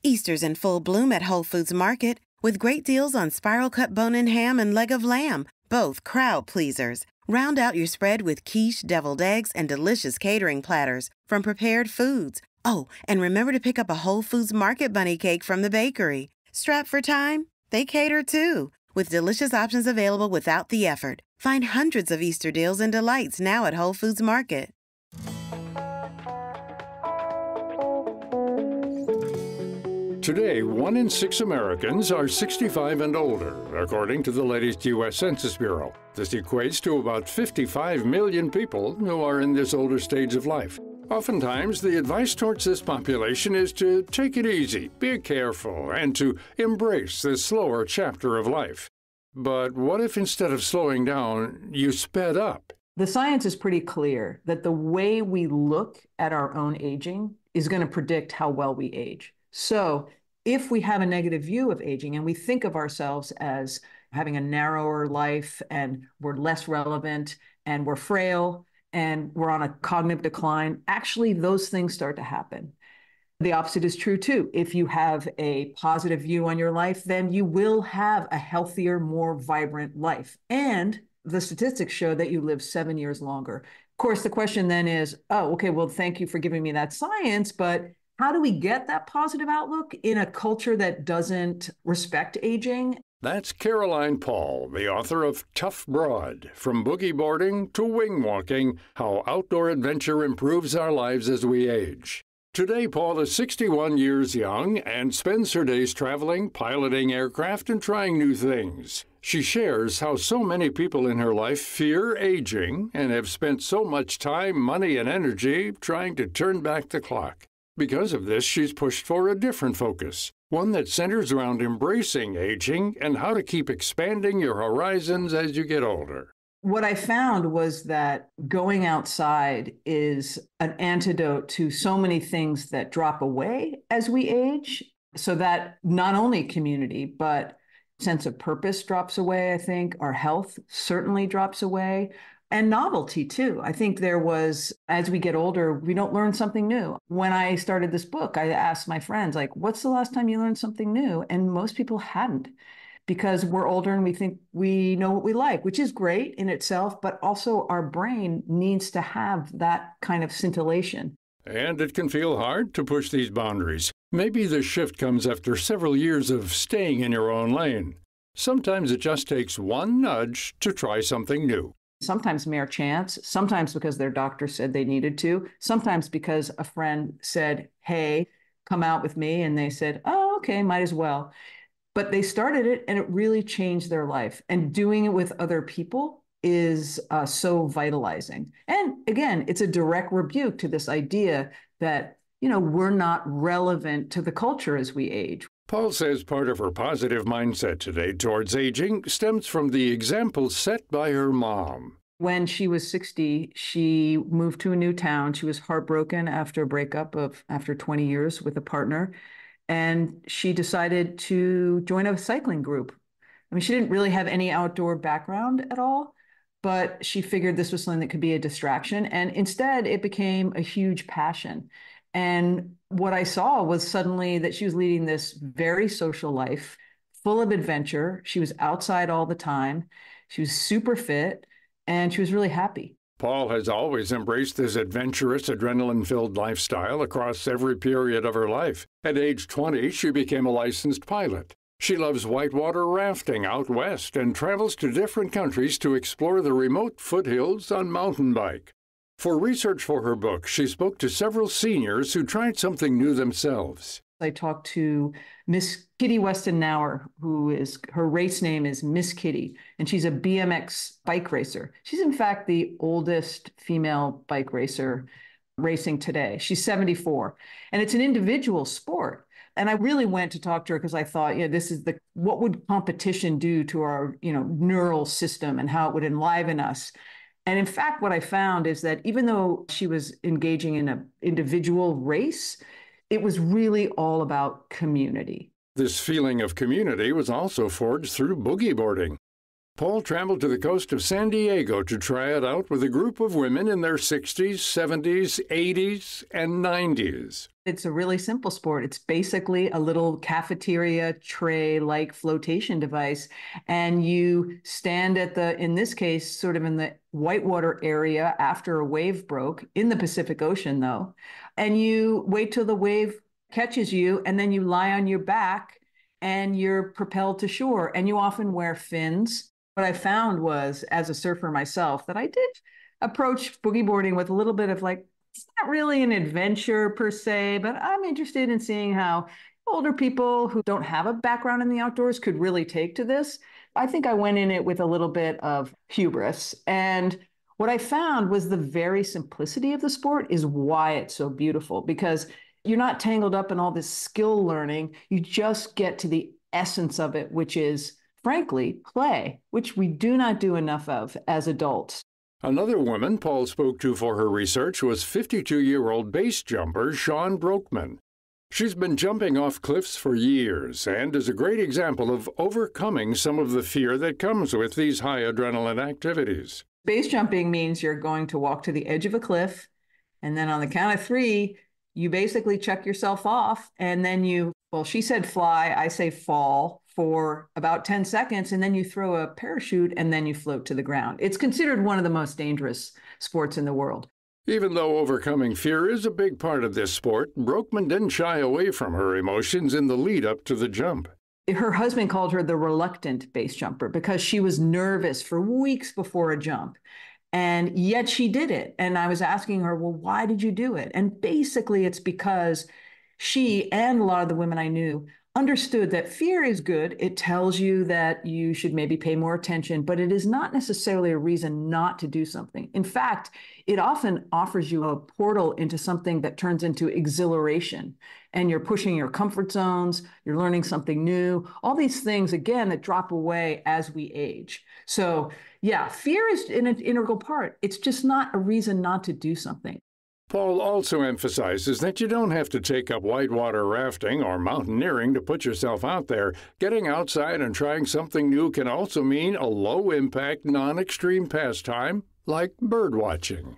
Easter's in full bloom at Whole Foods Market with great deals on spiral cut bone-in ham and leg of lamb, both crowd pleasers. Round out your spread with quiche, deviled eggs, and delicious catering platters from Prepared Foods. Oh, and remember to pick up a Whole Foods Market bunny cake from the bakery. Strapped for time? They cater too, with delicious options available without the effort. Find hundreds of Easter deals and delights now at Whole Foods Market. Today, 1 in 6 Americans are 65 and older, according to the latest U.S. Census Bureau. This equates to about 55 million people who are in this older stage of life. Oftentimes, the advice towards this population is to take it easy, be careful, and to embrace this slower chapter of life. But what if instead of slowing down, you sped up? The science is pretty clear that the way we look at our own aging is going to predict how well we age. So if we have a negative view of aging and we think of ourselves as having a narrower life and we're less relevant and we're frail and we're on a cognitive decline, actually those things start to happen. The opposite is true too. If you have a positive view on your life, then you will have a healthier, more vibrant life. And the statistics show that you live 7 years longer. Of course, the question then is, oh, okay, well, thank you for giving me that science, but how do we get that positive outlook in a culture that doesn't respect aging? That's Caroline Paul, the author of Tough Broad, From Boogie Boarding to Wing Walking, How Outdoor Adventure Improves Our Lives as We Age. Today, Paul is 61 years young and spends her days traveling, piloting aircraft, and trying new things. She shares how so many people in her life fear aging and have spent so much time, money, and energy trying to turn back the clock. Because of this, she's pushed for a different focus, one that centers around embracing aging and how to keep expanding your horizons as you get older. What I found was that going outside is an antidote to so many things that drop away as we age. So that not only community, but sense of purpose drops away, I think. Our health certainly drops away. And novelty, too. I think there was, as we get older, we don't learn something new. When I started this book, I asked my friends, like, what's the last time you learned something new? And most people hadn't, because we're older and we think we know what we like, which is great in itself, but also our brain needs to have that kind of scintillation. And it can feel hard to push these boundaries. Maybe the shift comes after several years of staying in your own lane. Sometimes it just takes one nudge to try something new. Sometimes mere chance, sometimes because their doctor said they needed to, sometimes because a friend said, hey, come out with me. And they said, oh, okay, might as well. But they started it and it really changed their life. And doing it with other people is so vitalizing. And again, it's a direct rebuke to this idea that, we're not relevant to the culture as we age. Paul says part of her positive mindset today towards aging stems from the example set by her mom. When she was 60, she moved to a new town. She was heartbroken after a breakup after 20 years with a partner. And she decided to join a cycling group. I mean, she didn't really have any outdoor background at all, but she figured this was something that could be a distraction. And instead, it became a huge passion. And what I saw was suddenly that she was leading this very social life, full of adventure. She was outside all the time. She was super fit, and she was really happy. Paul has always embraced this adventurous, adrenaline-filled lifestyle across every period of her life. At age 20, she became a licensed pilot. She loves whitewater rafting out west and travels to different countries to explore the remote foothills on mountain bike. For research for her book, she spoke to several seniors who tried something new themselves. I talked to Miss Kitty Weston-Nauer, her race name is Miss Kitty, and she's a BMX bike racer. She's in fact the oldest female bike racer racing today. She's 74, and it's an individual sport. And I really went to talk to her because I thought, this is what would competition do to our, neural system and how it would enliven us. And in fact, what I found is that even though she was engaging in an individual race, it was really all about community. This feeling of community was also forged through boogie boarding. Paul traveled to the coast of San Diego to try it out with a group of women in their 60s, 70s, 80s, and 90s. It's a really simple sport. It's basically a little cafeteria tray-like flotation device. And you stand at in this case, sort of in the whitewater area after a wave broke, in the Pacific Ocean though, and you wait till the wave catches you, and then you lie on your back and you're propelled to shore. And you often wear fins. What I found was, as a surfer myself, that I did approach boogie boarding with a little bit of like, it's not really an adventure per se, but I'm interested in seeing how older people who don't have a background in the outdoors could really take to this. I think I went in it with a little bit of hubris. And what I found was the very simplicity of the sport is why it's so beautiful, because you're not tangled up in all this skill learning. You just get to the essence of it, which is, frankly, play, which we do not do enough of as adults. Another woman Paul spoke to for her research was 52-year-old base jumper Shawn Broekman. She's been jumping off cliffs for years and is a great example of overcoming some of the fear that comes with these high adrenaline activities. Base jumping means you're going to walk to the edge of a cliff, and then on the count of 3, you basically check yourself off, and then well, she said fly, I say fall, for about 10 seconds, and then you throw a parachute, and then you float to the ground. It's considered one of the most dangerous sports in the world. Even though overcoming fear is a big part of this sport, Broekman didn't shy away from her emotions in the lead-up to the jump. Her husband called her the reluctant base jumper because she was nervous for weeks before a jump. And yet she did it. And I was asking her, well, why did you do it? And basically it's because she and a lot of the women I knew understood that fear is good. It tells you that you should maybe pay more attention, but it is not necessarily a reason not to do something. In fact, it often offers you a portal into something that turns into exhilaration, and you're pushing your comfort zones, you're learning something new, all these things, again, that drop away as we age. So yeah, fear is an integral part. It's just not a reason not to do something. Paul also emphasizes that you don't have to take up whitewater rafting or mountaineering to put yourself out there. Getting outside and trying something new can also mean a low-impact, non-extreme pastime like birdwatching.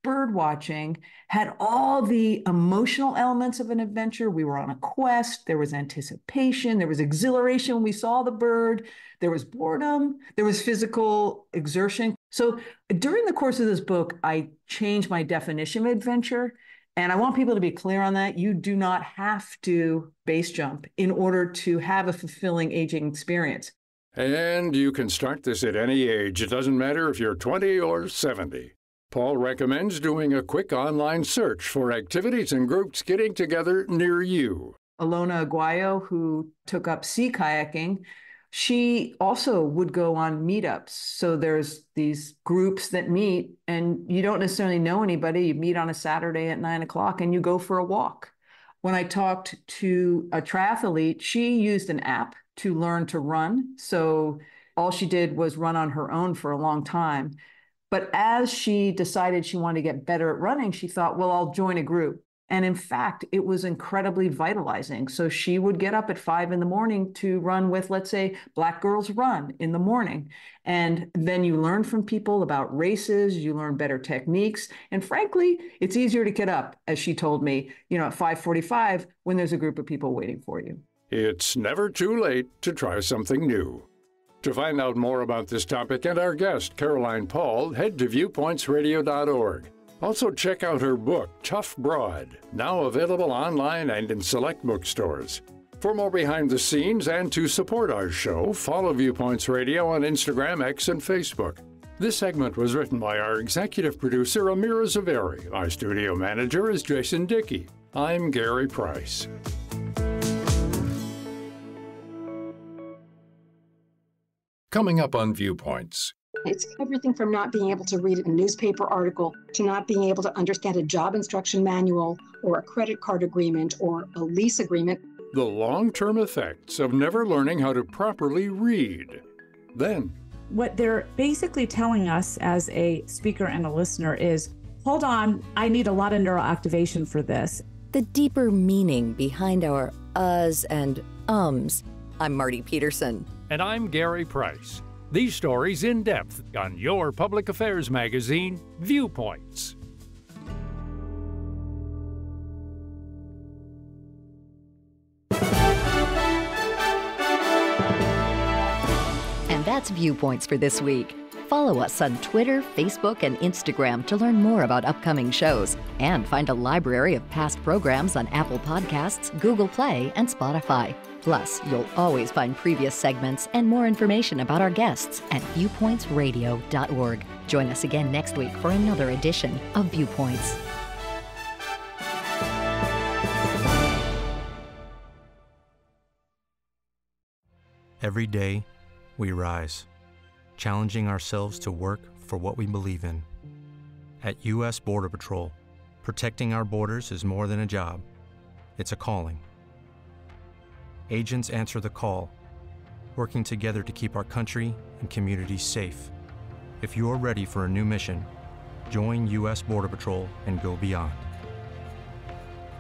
Birdwatching had all the emotional elements of an adventure. We were on a quest. There was anticipation. There was exhilaration when we saw the bird. There was boredom. There was physical exertion. So during the course of this book, I changed my definition of adventure. And I want people to be clear on that. You do not have to base jump in order to have a fulfilling aging experience. And you can start this at any age. It doesn't matter if you're 20 or 70. Paul recommends doing a quick online search for activities and groups getting together near you. Alona Aguayo, who took up sea kayaking, she also would go on meetups. So there's these groups that meet, and you don't necessarily know anybody. You meet on a Saturday at 9 o'clock and you go for a walk. When I talked to a triathlete, she used an app to learn to run. So all she did was run on her own for a long time. But as she decided she wanted to get better at running, she thought, well, I'll join a group. And in fact, it was incredibly vitalizing. So she would get up at 5 in the morning to run with, let's say, Black Girls Run in the morning. And then you learn from people about races, you learn better techniques. And frankly, it's easier to get up, as she told me, at 5:45 when there's a group of people waiting for you. It's never too late to try something new. To find out more about this topic and our guest, Caroline Paul, head to viewpointsradio.org. Also, check out her book, Tough Broad, now available online and in select bookstores. For more behind the scenes and to support our show, follow Viewpoints Radio on Instagram, X, and Facebook. This segment was written by our executive producer, Amira Zaveri. Our studio manager is Jason Dickey. I'm Gary Price. Coming up on Viewpoints. It's everything from not being able to read a newspaper article to not being able to understand a job instruction manual or a credit card agreement or a lease agreement. The long-term effects of never learning how to properly read. Then, what they're basically telling us as a speaker and a listener is, hold on, I need a lot of neural activation for this. The deeper meaning behind our uhs and ums. I'm Marty Peterson. And I'm Gary Price. These stories in depth on your public affairs magazine, Viewpoints. That's Viewpoints for this week. Follow us on Twitter, Facebook, and Instagram to learn more about upcoming shows and find a library of past programs on Apple Podcasts, Google Play, and Spotify. Plus, you'll always find previous segments and more information about our guests at viewpointsradio.org. Join us again next week for another edition of Viewpoints. Every day, we rise, challenging ourselves to work for what we believe in. At U.S. Border Patrol, protecting our borders is more than a job. It's a calling. Agents answer the call, working together to keep our country and communities safe. If you're ready for a new mission, join U.S. Border Patrol and go beyond.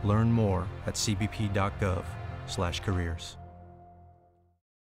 Learn more at cbp.gov/careers.